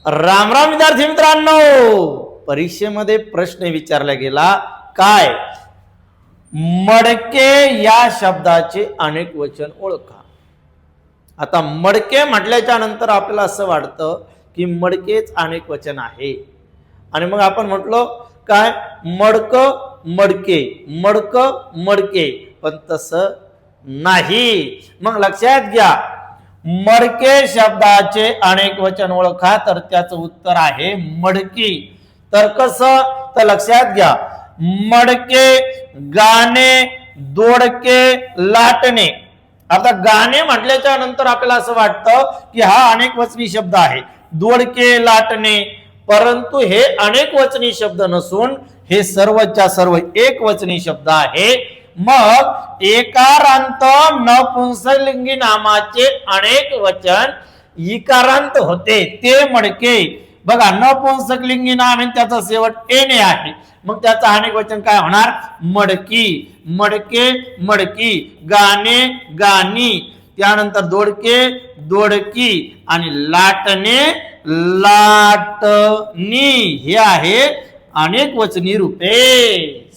राम राम विद्यार्थी मित्रांनो, परीक्षेमध्ये प्रश्न विचारला गेला काय, मडके या शब्दाचे अनेक वचन ओळखा। आता मडके म्हटल्याच्या नंतर आपल्याला असं वाटतं की मडकेच अनेक वचन आहे आणि मग आपण म्हटलो काय मडक मडके मडक मडके, पण तसं नाही। मग लक्षात घ्या, मडके शब्दाचे अनेक वचन ओळखा, तर त्याचं उत्तर आहे मडकी। तर कसं, तर लक्षात घ्या, मडके, गाणे, दोडके, लाटणे। आता गाणे म्हटल्याच्या नंतर आपल्याला असं वाटतं की हा अनेक वचनी शब्द आहे, दोडके, लाटणे, परंतु हे अनेक वचनी शब्द नसून हे सर्वच्या सर्व एक वचनी शब्द आहे। मग एकारांत नपुंसकलिंगी नामाचे अनेक वचन इकारांत होते ते मडके। बघा, नपुंसकलिंगी नाम आहे, त्याचा शेवट एने आहे, मग त्याचं अनेक वचन काय होणार, मडकी, मडके मडकी, गाणे गाणी, त्यानंतर दोडके दोडकी आणि लाटणे लाटणी, हे आहे अनेक वचनी रूपे।